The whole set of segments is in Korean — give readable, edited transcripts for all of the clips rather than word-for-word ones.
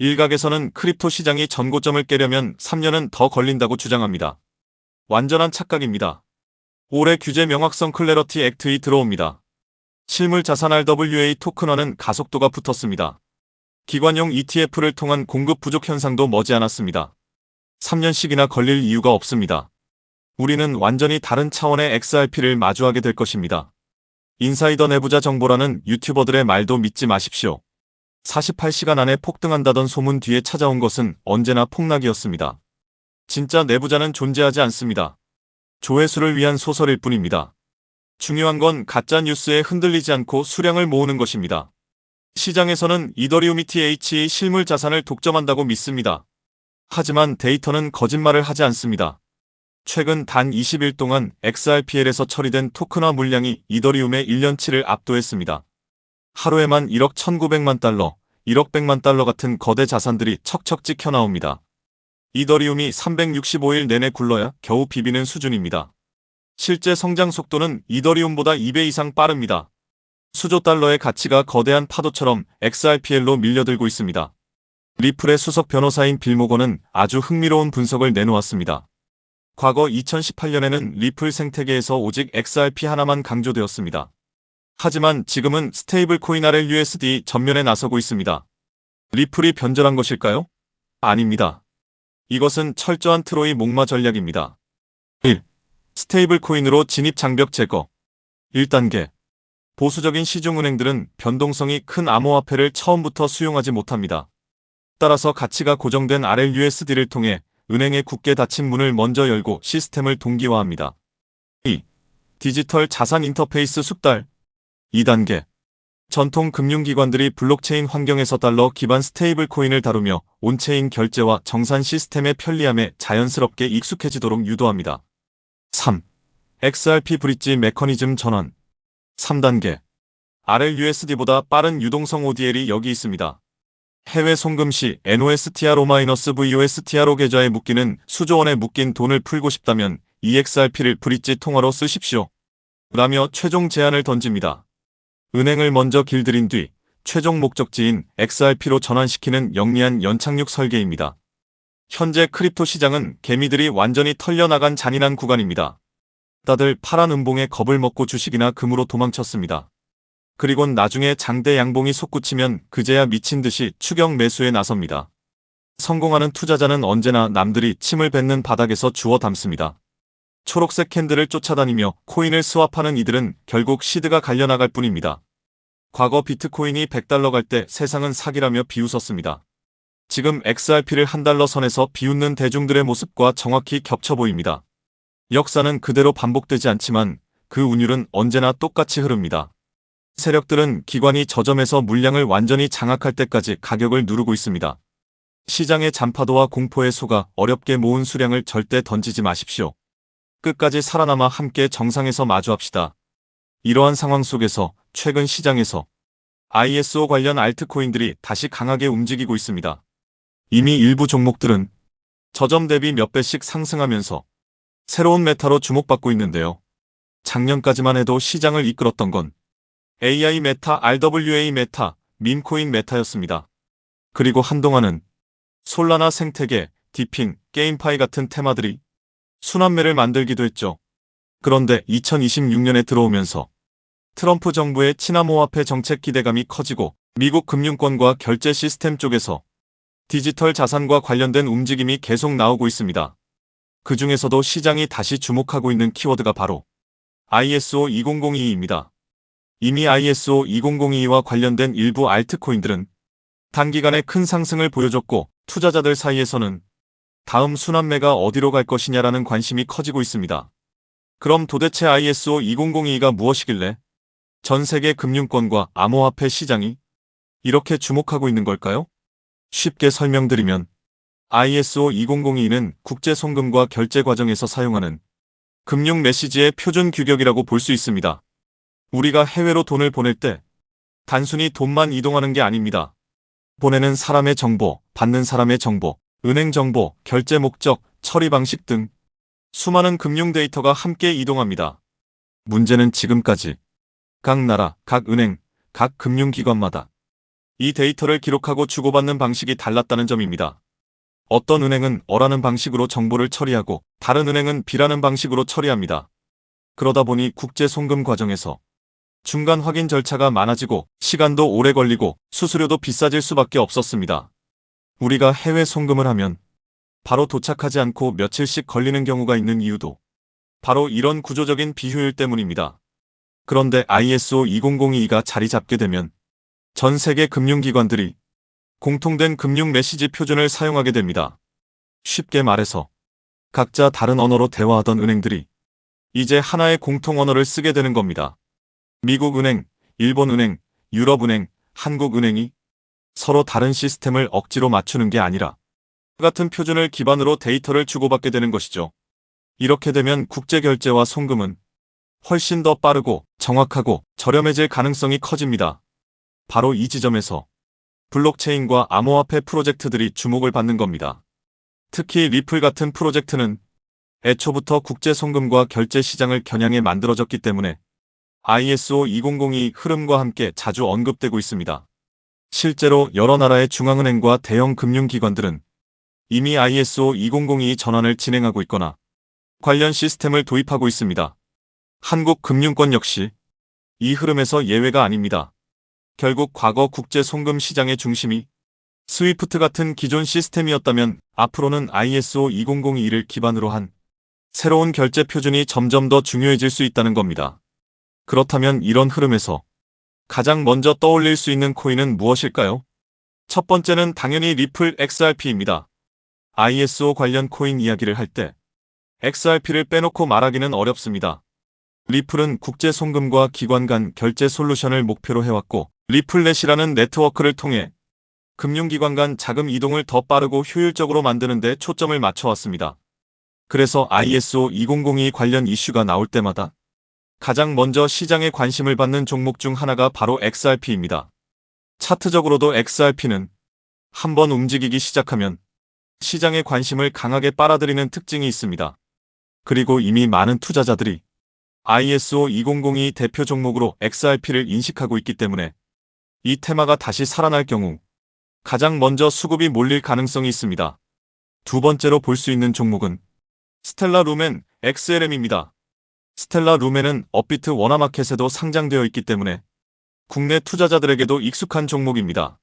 일각에서는 크립토 시장이 전고점을 깨려면 3년은 더 걸린다고 주장합니다. 완전한 착각입니다. 올해 규제 명확성 클래러티 액트이 들어옵니다. 실물 자산 RWA 토큰화는 가속도가 붙었습니다. 기관용 ETF를 통한 공급 부족 현상도 머지않았습니다. 3년씩이나 걸릴 이유가 없습니다. 우리는 완전히 다른 차원의 XRP를 마주하게 될 것입니다. 인사이더 내부자 정보라는 유튜버들의 말도 믿지 마십시오. 48시간 안에 폭등한다던 소문 뒤에 찾아온 것은 언제나 폭락이었습니다. 진짜 내부자는 존재하지 않습니다. 조회수를 위한 소설일 뿐입니다. 중요한 건 가짜 뉴스에 흔들리지 않고 수량을 모으는 것입니다. 시장에서는 이더리움 ETH의 실물 자산을 독점한다고 믿습니다. 하지만 데이터는 거짓말을 하지 않습니다. 최근 단 20일 동안 XRPL에서 처리된 토큰화 물량이 이더리움의 1년치를 압도했습니다. 하루에만 1억 1,900만 달러, 1억 100만 달러 같은 거대 자산들이 척척 찍혀 나옵니다. 이더리움이 365일 내내 굴러야 겨우 비비는 수준입니다. 실제 성장 속도는 이더리움보다 2배 이상 빠릅니다. 수조 달러의 가치가 거대한 파도처럼 XRPL로 밀려들고 있습니다. 리플의 수석 변호사인 빌 모건은 아주 흥미로운 분석을 내놓았습니다. 과거 2018년에는 리플 생태계에서 오직 XRP 하나만 강조되었습니다. 하지만 지금은 스테이블 코인 RLUSD 전면에 나서고 있습니다. 리플이 변절한 것일까요? 아닙니다. 이것은 철저한 트로이 목마 전략입니다. 1. 스테이블 코인으로 진입 장벽 제거. 1단계. 보수적인 시중은행들은 변동성이 큰 암호화폐를 처음부터 수용하지 못합니다. 따라서 가치가 고정된 RLUSD를 통해 은행의 굳게 닫힌 문을 먼저 열고 시스템을 동기화합니다. 2. 디지털 자산 인터페이스 숙달. 2단계. 전통 금융기관들이 블록체인 환경에서 달러 기반 스테이블 코인을 다루며 온체인 결제와 정산 시스템의 편리함에 자연스럽게 익숙해지도록 유도합니다. 3. XRP 브릿지 메커니즘 전환. 3단계. RLUSD보다 빠른 유동성 ODL이 여기 있습니다. 해외 송금 시 NOSTR-VOSTRO 계좌에 묶이는 수조 원에 묶인 돈을 풀고 싶다면 EXRP를 브릿지 통화로 쓰십시오. 라며 최종 제안을 던집니다. 은행을 먼저 길들인 뒤 최종 목적지인 XRP로 전환시키는 영리한 연착륙 설계입니다. 현재 크립토 시장은 개미들이 완전히 털려나간 잔인한 구간입니다. 다들 파란 음봉에 겁을 먹고 주식이나 금으로 도망쳤습니다. 그리곤 나중에 장대 양봉이 솟구치면 그제야 미친 듯이 추격 매수에 나섭니다. 성공하는 투자자는 언제나 남들이 침을 뱉는 바닥에서 주워 담습니다. 초록색 캔들을 쫓아다니며 코인을 스왑하는 이들은 결국 시드가 갈려나갈 뿐입니다. 과거 비트코인이 100달러 갈 때 세상은 사기라며 비웃었습니다. 지금 XRP를 한 달러 선에서 비웃는 대중들의 모습과 정확히 겹쳐 보입니다. 역사는 그대로 반복되지 않지만 그 운율은 언제나 똑같이 흐릅니다. 세력들은 기관이 저점에서 물량을 완전히 장악할 때까지 가격을 누르고 있습니다. 시장의 잔파도와 공포에 속아 어렵게 모은 수량을 절대 던지지 마십시오. 끝까지 살아남아 함께 정상에서 마주합시다. 이러한 상황 속에서 최근 시장에서 ISO 관련 알트코인들이 다시 강하게 움직이고 있습니다. 이미 일부 종목들은 저점 대비 몇 배씩 상승하면서 새로운 메타로 주목받고 있는데요. 작년까지만 해도 시장을 이끌었던 건 AI 메타, RWA 메타, 밈코인 메타였습니다. 그리고 한동안은 솔라나 생태계, 디핑, 게임파이 같은 테마들이 순환매를 만들기도 했죠. 그런데 2026년에 들어오면서 트럼프 정부의 친암호화폐 정책 기대감이 커지고 미국 금융권과 결제 시스템 쪽에서 디지털 자산과 관련된 움직임이 계속 나오고 있습니다. 그 중에서도 시장이 다시 주목하고 있는 키워드가 바로 ISO 2002입니다. 이미 ISO 2002와 관련된 일부 알트코인들은 단기간에 큰 상승을 보여줬고 투자자들 사이에서는 다음 순환매가 어디로 갈 것이냐라는 관심이 커지고 있습니다. 그럼 도대체 ISO 2002가 무엇이길래 전 세계 금융권과 암호화폐 시장이 이렇게 주목하고 있는 걸까요? 쉽게 설명드리면 ISO 2002는 국제 송금과 결제 과정에서 사용하는 금융 메시지의 표준 규격이라고 볼 수 있습니다. 우리가 해외로 돈을 보낼 때 단순히 돈만 이동하는 게 아닙니다. 보내는 사람의 정보, 받는 사람의 정보, 은행 정보, 결제 목적, 처리 방식 등 수많은 금융 데이터가 함께 이동합니다. 문제는 지금까지 각 나라, 각 은행, 각 금융기관마다 이 데이터를 기록하고 주고받는 방식이 달랐다는 점입니다. 어떤 은행은 A라는 방식으로 정보를 처리하고 다른 은행은 B라는 방식으로 처리합니다. 그러다 보니 국제 송금 과정에서 중간 확인 절차가 많아지고 시간도 오래 걸리고 수수료도 비싸질 수밖에 없었습니다. 우리가 해외 송금을 하면 바로 도착하지 않고 며칠씩 걸리는 경우가 있는 이유도 바로 이런 구조적인 비효율 때문입니다. 그런데 ISO 20022가 자리 잡게 되면 전 세계 금융기관들이 공통된 금융 메시지 표준을 사용하게 됩니다. 쉽게 말해서 각자 다른 언어로 대화하던 은행들이 이제 하나의 공통 언어를 쓰게 되는 겁니다. 미국은행, 일본은행, 유럽은행, 한국은행이 서로 다른 시스템을 억지로 맞추는 게 아니라 같은 표준을 기반으로 데이터를 주고받게 되는 것이죠. 이렇게 되면 국제결제와 송금은 훨씬 더 빠르고 정확하고 저렴해질 가능성이 커집니다. 바로 이 지점에서 블록체인과 암호화폐 프로젝트들이 주목을 받는 겁니다. 특히 리플 같은 프로젝트는 애초부터 국제송금과 결제 시장을 겨냥해 만들어졌기 때문에 ISO 2002 흐름과 함께 자주 언급되고 있습니다. 실제로 여러 나라의 중앙은행과 대형 금융기관들은 이미 ISO 2002 전환을 진행하고 있거나 관련 시스템을 도입하고 있습니다. 한국 금융권 역시 이 흐름에서 예외가 아닙니다. 결국 과거 국제 송금 시장의 중심이 스위프트 같은 기존 시스템이었다면 앞으로는 ISO 2002를 기반으로 한 새로운 결제 표준이 점점 더 중요해질 수 있다는 겁니다. 그렇다면 이런 흐름에서 가장 먼저 떠올릴 수 있는 코인은 무엇일까요? 첫 번째는 당연히 리플 XRP입니다. ISO 관련 코인 이야기를 할 때 XRP를 빼놓고 말하기는 어렵습니다. 리플은 국제 송금과 기관 간 결제 솔루션을 목표로 해왔고 리플넷이라는 네트워크를 통해 금융기관 간 자금 이동을 더 빠르고 효율적으로 만드는 데 초점을 맞춰왔습니다. 그래서 ISO 2002 관련 이슈가 나올 때마다 가장 먼저 시장에 관심을 받는 종목 중 하나가 바로 XRP입니다. 차트적으로도 XRP는 한번 움직이기 시작하면 시장의 관심을 강하게 빨아들이는 특징이 있습니다. 그리고 이미 많은 투자자들이 ISO 2002 대표 종목으로 XRP를 인식하고 있기 때문에 이 테마가 다시 살아날 경우 가장 먼저 수급이 몰릴 가능성이 있습니다. 두 번째로 볼 수 있는 종목은 스텔라 루멘 XLM입니다. 스텔라 루멘은 업비트 워너마켓에도 상장되어 있기 때문에 국내 투자자들에게도 익숙한 종목입니다.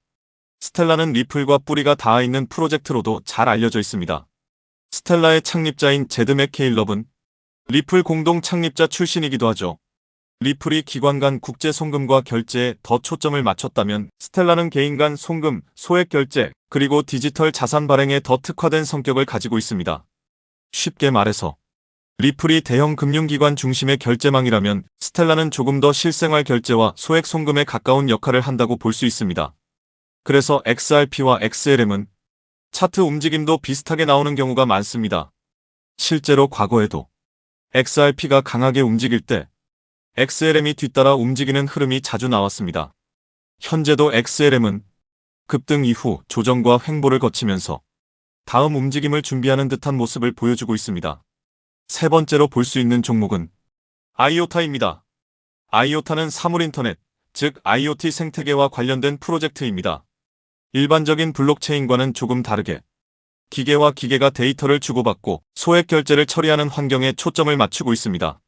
스텔라는 리플과 뿌리가 닿아 있는 프로젝트로도 잘 알려져 있습니다. 스텔라의 창립자인 제드 맥케일럽은 리플 공동 창립자 출신이기도 하죠. 리플이 기관 간 국제 송금과 결제에 더 초점을 맞췄다면 스텔라는 개인 간 송금, 소액 결제, 그리고 디지털 자산 발행에 더 특화된 성격을 가지고 있습니다. 쉽게 말해서 리플이 대형 금융기관 중심의 결제망이라면 스텔라는 조금 더 실생활 결제와 소액 송금에 가까운 역할을 한다고 볼 수 있습니다. 그래서 XRP와 XLM은 차트 움직임도 비슷하게 나오는 경우가 많습니다. 실제로 과거에도 XRP가 강하게 움직일 때 XLM이 뒤따라 움직이는 흐름이 자주 나왔습니다. 현재도 XLM은 급등 이후 조정과 횡보를 거치면서 다음 움직임을 준비하는 듯한 모습을 보여주고 있습니다. 세 번째로 볼 수 있는 종목은 아이오타입니다. 아이오타는 사물인터넷, 즉 IoT 생태계와 관련된 프로젝트입니다. 일반적인 블록체인과는 조금 다르게 기계와 기계가 데이터를 주고받고 소액 결제를 처리하는 환경에 초점을 맞추고 있습니다.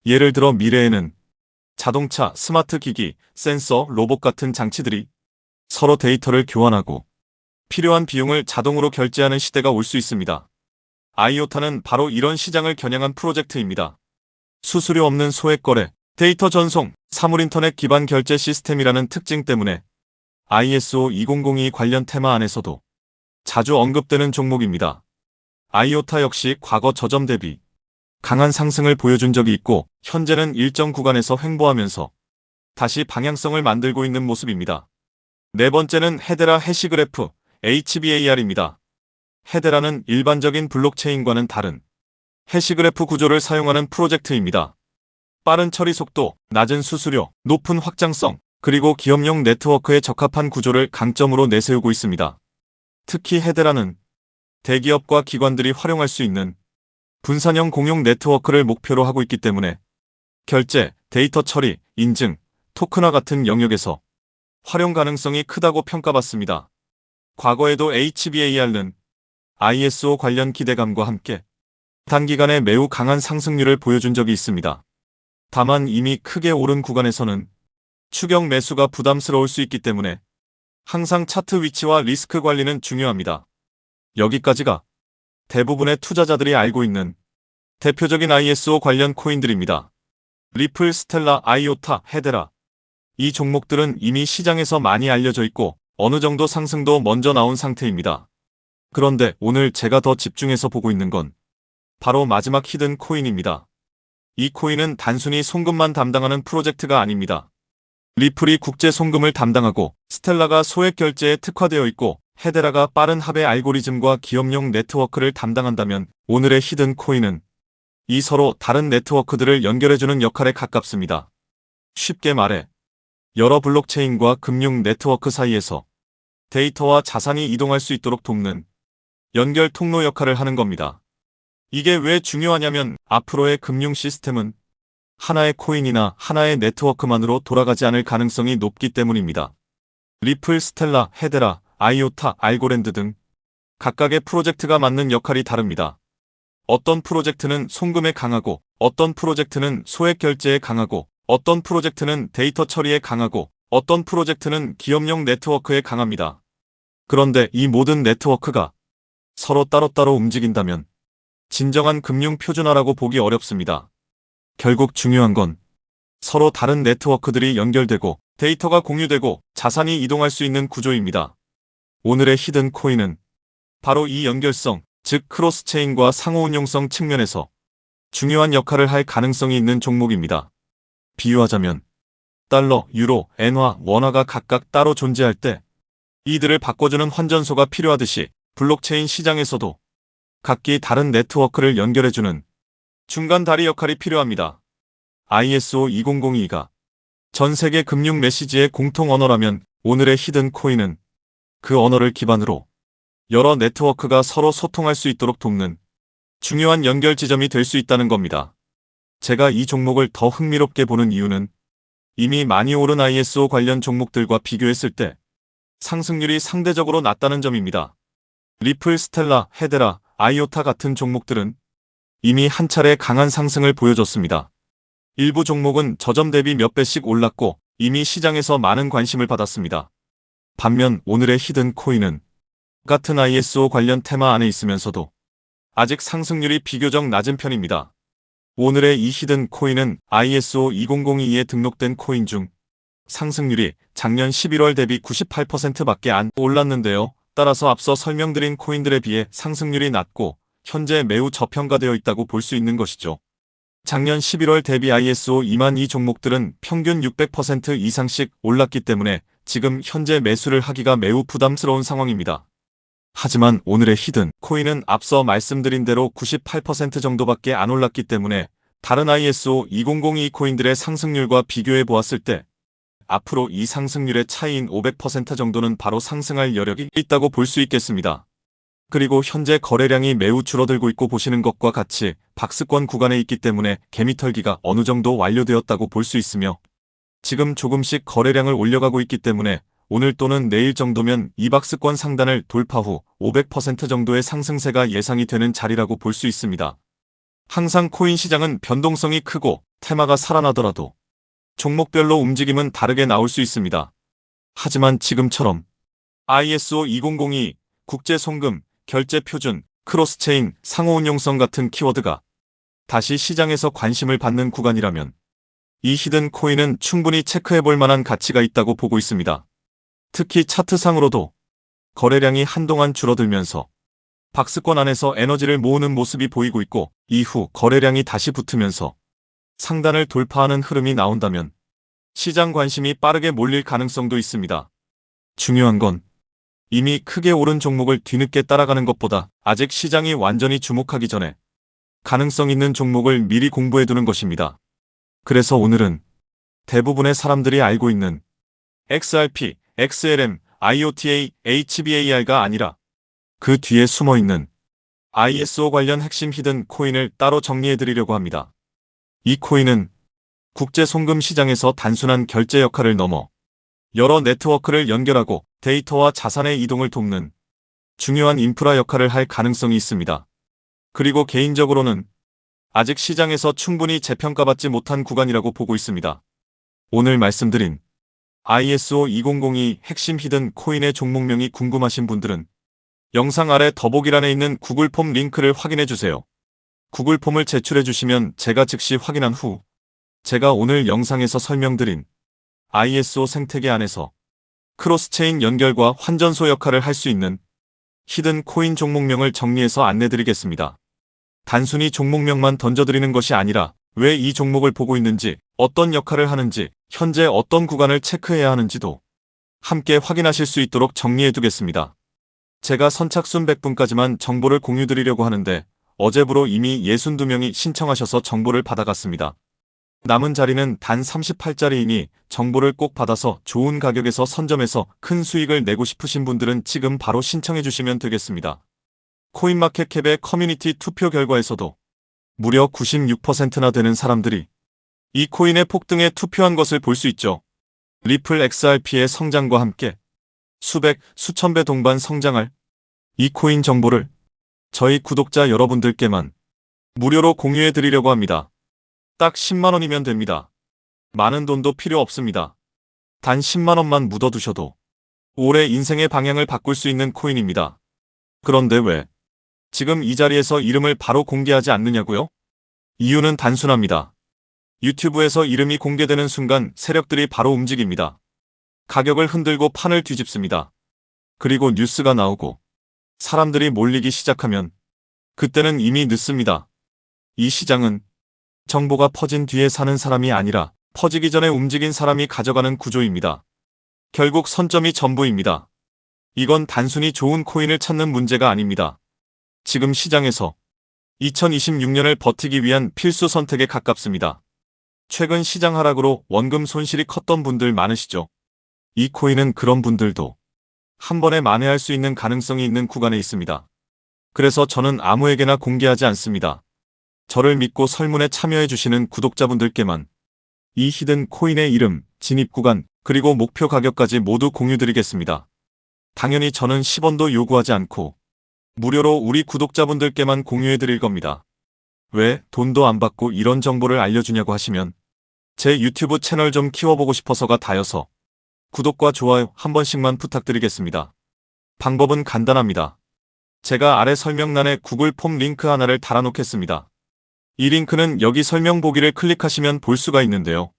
예를 들어 미래에는 자동차, 스마트 기기, 센서, 로봇 같은 장치들이 서로 데이터를 교환하고 필요한 비용을 자동으로 결제하는 시대가 올 수 있습니다. 아이오타는 바로 이런 시장을 겨냥한 프로젝트입니다. 수수료 없는 소액 거래, 데이터 전송, 사물인터넷 기반 결제 시스템이라는 특징 때문에 ISO 2002 관련 테마 안에서도 자주 언급되는 종목입니다. 아이오타 역시 과거 저점 대비 강한 상승을 보여준 적이 있고 현재는 일정 구간에서 횡보하면서 다시 방향성을 만들고 있는 모습입니다. 네 번째는 헤데라 해시그래프 HBAR입니다. 헤데라는 일반적인 블록체인과는 다른 해시그래프 구조를 사용하는 프로젝트입니다. 빠른 처리 속도, 낮은 수수료, 높은 확장성, 그리고 기업용 네트워크에 적합한 구조를 강점으로 내세우고 있습니다. 특히 헤데라는 대기업과 기관들이 활용할 수 있는 분산형 공용 네트워크를 목표로 하고 있기 때문에 결제, 데이터 처리, 인증, 토큰화 같은 영역에서 활용 가능성이 크다고 평가받습니다. 과거에도 HBAR는 ISO 관련 기대감과 함께 단기간에 매우 강한 상승률을 보여준 적이 있습니다. 다만 이미 크게 오른 구간에서는 추격 매수가 부담스러울 수 있기 때문에 항상 차트 위치와 리스크 관리는 중요합니다. 여기까지가 대부분의 투자자들이 알고 있는 대표적인 ISO 관련 코인들입니다. 리플, 스텔라, 아이오타, 헤데라. 이 종목들은 이미 시장에서 많이 알려져 있고 어느 정도 상승도 먼저 나온 상태입니다. 그런데 오늘 제가 더 집중해서 보고 있는 건 바로 마지막 히든 코인입니다. 이 코인은 단순히 송금만 담당하는 프로젝트가 아닙니다. 리플이 국제 송금을 담당하고 스텔라가 소액 결제에 특화되어 있고 헤데라가 빠른 합의 알고리즘과 기업용 네트워크를 담당한다면 오늘의 히든 코인은 이 서로 다른 네트워크들을 연결해주는 역할에 가깝습니다. 쉽게 말해 여러 블록체인과 금융 네트워크 사이에서 데이터와 자산이 이동할 수 있도록 돕는 연결 통로 역할을 하는 겁니다. 이게 왜 중요하냐면 앞으로의 금융 시스템은 하나의 코인이나 하나의 네트워크만으로 돌아가지 않을 가능성이 높기 때문입니다. 리플, 스텔라, 헤데라, 아이오타, 알고랜드 등 각각의 프로젝트가 맡는 역할이 다릅니다. 어떤 프로젝트는 송금에 강하고 어떤 프로젝트는 소액 결제에 강하고 어떤 프로젝트는 데이터 처리에 강하고 어떤 프로젝트는 기업용 네트워크에 강합니다. 그런데 이 모든 네트워크가 서로 따로따로 움직인다면 진정한 금융 표준화라고 보기 어렵습니다. 결국 중요한 건 서로 다른 네트워크들이 연결되고 데이터가 공유되고 자산이 이동할 수 있는 구조입니다. 오늘의 히든 코인은 바로 이 연결성, 즉 크로스체인과 상호운용성 측면에서 중요한 역할을 할 가능성이 있는 종목입니다. 비유하자면 달러, 유로, 엔화, 원화가 각각 따로 존재할 때 이들을 바꿔주는 환전소가 필요하듯이 블록체인 시장에서도 각기 다른 네트워크를 연결해주는 중간 다리 역할이 필요합니다. ISO 2002가 전 세계 금융 메시지의 공통 언어라면 오늘의 히든 코인은 그 언어를 기반으로 여러 네트워크가 서로 소통할 수 있도록 돕는 중요한 연결 지점이 될 수 있다는 겁니다. 제가 이 종목을 더 흥미롭게 보는 이유는 이미 많이 오른 ISO 관련 종목들과 비교했을 때 상승률이 상대적으로 낮다는 점입니다. 리플, 스텔라, 헤데라, 아이오타 같은 종목들은 이미 한 차례 강한 상승을 보여줬습니다. 일부 종목은 저점 대비 몇 배씩 올랐고 이미 시장에서 많은 관심을 받았습니다. 반면 오늘의 히든 코인은 같은 ISO 관련 테마 안에 있으면서도 아직 상승률이 비교적 낮은 편입니다. 오늘의 이 히든 코인은 ISO 2002에 등록된 코인 중 상승률이 작년 11월 대비 98%밖에 안 올랐는데요. 따라서 앞서 설명드린 코인들에 비해 상승률이 낮고 현재 매우 저평가되어 있다고 볼 수 있는 것이죠. 작년 11월 대비 ISO 2만 이 종목들은 평균 600% 이상씩 올랐기 때문에 지금 현재 매수를 하기가 매우 부담스러운 상황입니다. 하지만 오늘의 히든 코인은 앞서 말씀드린 대로 98% 정도밖에 안 올랐기 때문에 다른 ISO 2002 코인들의 상승률과 비교해 보았을 때 앞으로 이 상승률의 차이인 500% 정도는 바로 상승할 여력이 있다고 볼 수 있겠습니다. 그리고 현재 거래량이 매우 줄어들고 있고 보시는 것과 같이 박스권 구간에 있기 때문에 개미털기가 어느 정도 완료되었다고 볼 수 있으며 지금 조금씩 거래량을 올려가고 있기 때문에 오늘 또는 내일 정도면 이 박스권 상단을 돌파 후 500% 정도의 상승세가 예상이 되는 자리라고 볼 수 있습니다. 항상 코인 시장은 변동성이 크고 테마가 살아나더라도 종목별로 움직임은 다르게 나올 수 있습니다. 하지만 지금처럼 ISO 2002, 국제송금, 결제표준, 크로스체인, 상호운용성 같은 키워드가 다시 시장에서 관심을 받는 구간이라면 이 히든 코인은 충분히 체크해볼 만한 가치가 있다고 보고 있습니다. 특히 차트상으로도 거래량이 한동안 줄어들면서 박스권 안에서 에너지를 모으는 모습이 보이고 있고 이후 거래량이 다시 붙으면서 상단을 돌파하는 흐름이 나온다면 시장 관심이 빠르게 몰릴 가능성도 있습니다. 중요한 건 이미 크게 오른 종목을 뒤늦게 따라가는 것보다 아직 시장이 완전히 주목하기 전에 가능성 있는 종목을 미리 공부해두는 것입니다. 그래서 오늘은 대부분의 사람들이 알고 있는 XRP, XLM, IOTA, HBAR가 아니라 그 뒤에 숨어있는 ISO 관련 핵심 히든 코인을 따로 정리해드리려고 합니다. 이 코인은 국제 송금 시장에서 단순한 결제 역할을 넘어 여러 네트워크를 연결하고 데이터와 자산의 이동을 돕는 중요한 인프라 역할을 할 가능성이 있습니다. 그리고 개인적으로는 아직 시장에서 충분히 재평가받지 못한 구간이라고 보고 있습니다. 오늘 말씀드린 ISO 2002 핵심 히든 코인의 종목명이 궁금하신 분들은 영상 아래 더보기란에 있는 구글 폼 링크를 확인해 주세요. 구글 폼을 제출해 주시면 제가 즉시 확인한 후 제가 오늘 영상에서 설명드린 ISO 생태계 안에서 크로스체인 연결과 환전소 역할을 할 수 있는 히든 코인 종목명을 정리해서 안내드리겠습니다. 단순히 종목명만 던져드리는 것이 아니라 왜 이 종목을 보고 있는지, 어떤 역할을 하는지, 현재 어떤 구간을 체크해야 하는지도 함께 확인하실 수 있도록 정리해두겠습니다. 제가 선착순 100분까지만 정보를 공유드리려고 하는데 어제부로 이미 62명이 신청하셔서 정보를 받아갔습니다. 남은 자리는 단 38자리이니 정보를 꼭 받아서 좋은 가격에서 선점해서 큰 수익을 내고 싶으신 분들은 지금 바로 신청해 주시면 되겠습니다. 코인마켓캡의 커뮤니티 투표 결과에서도 무려 96%나 되는 사람들이 이 코인의 폭등에 투표한 것을 볼 수 있죠. 리플 XRP의 성장과 함께 수백, 수천 배 동반 성장할 이 코인 정보를 저희 구독자 여러분들께만 무료로 공유해 드리려고 합니다. 딱 10만원이면 됩니다. 많은 돈도 필요 없습니다. 단 10만원만 묻어두셔도 올해 인생의 방향을 바꿀 수 있는 코인입니다. 그런데 왜 지금 이 자리에서 이름을 바로 공개하지 않느냐고요? 이유는 단순합니다. 유튜브에서 이름이 공개되는 순간 세력들이 바로 움직입니다. 가격을 흔들고 판을 뒤집습니다. 그리고 뉴스가 나오고 사람들이 몰리기 시작하면 그때는 이미 늦습니다. 이 시장은 정보가 퍼진 뒤에 사는 사람이 아니라 퍼지기 전에 움직인 사람이 가져가는 구조입니다. 결국 선점이 전부입니다. 이건 단순히 좋은 코인을 찾는 문제가 아닙니다. 지금 시장에서 2026년을 버티기 위한 필수 선택에 가깝습니다. 최근 시장 하락으로 원금 손실이 컸던 분들 많으시죠? 이 코인은 그런 분들도 한 번에 만회할 수 있는 가능성이 있는 구간에 있습니다. 그래서 저는 아무에게나 공개하지 않습니다. 저를 믿고 설문에 참여해 주시는 구독자분들께만 이 히든 코인의 이름, 진입 구간, 그리고 목표 가격까지 모두 공유드리겠습니다. 당연히 저는 10원도 요구하지 않고 무료로 우리 구독자분들께만 공유해 드릴 겁니다. 왜 돈도 안 받고 이런 정보를 알려주냐고 하시면 제 유튜브 채널 좀 키워보고 싶어서가 다여서 구독과 좋아요 한 번씩만 부탁드리겠습니다. 방법은 간단합니다. 제가 아래 설명란에 구글 폼 링크 하나를 달아놓겠습니다. 이 링크는 여기 설명 보기를 클릭하시면 볼 수가 있는데요.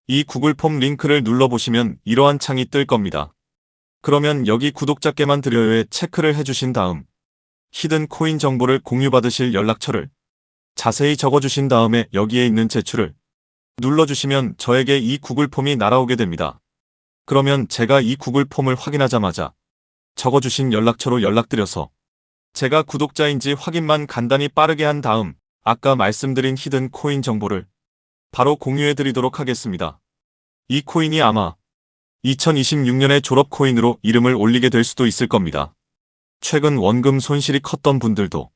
이 구글 폼 링크를 눌러보시면 이러한 창이 뜰 겁니다. 그러면 여기 구독자께만 드려요에 체크를 해주신 다음 히든 코인 정보를 공유받으실 연락처를 자세히 적어주신 다음에 여기에 있는 제출을 눌러주시면 저에게 이 구글 폼이 날아오게 됩니다. 그러면 제가 이 구글 폼을 확인하자마자 적어주신 연락처로 연락드려서 제가 구독자인지 확인만 간단히 빠르게 한 다음 아까 말씀드린 히든 코인 정보를 바로 공유해드리도록 하겠습니다. 이 코인이 아마 2026년의 졸업 코인으로 이름을 올리게 될 수도 있을 겁니다. 최근 원금 손실이 컸던 분들도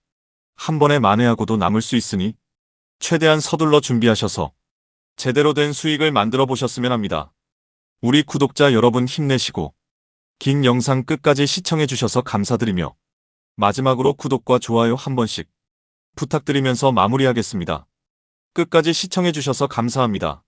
한 번에 만회하고도 남을 수 있으니 최대한 서둘러 준비하셔서 제대로 된 수익을 만들어 보셨으면 합니다. 우리 구독자 여러분 힘내시고 긴 영상 끝까지 시청해 주셔서 감사드리며 마지막으로 구독과 좋아요 한 번씩 부탁드리면서 마무리하겠습니다. 끝까지 시청해 주셔서 감사합니다.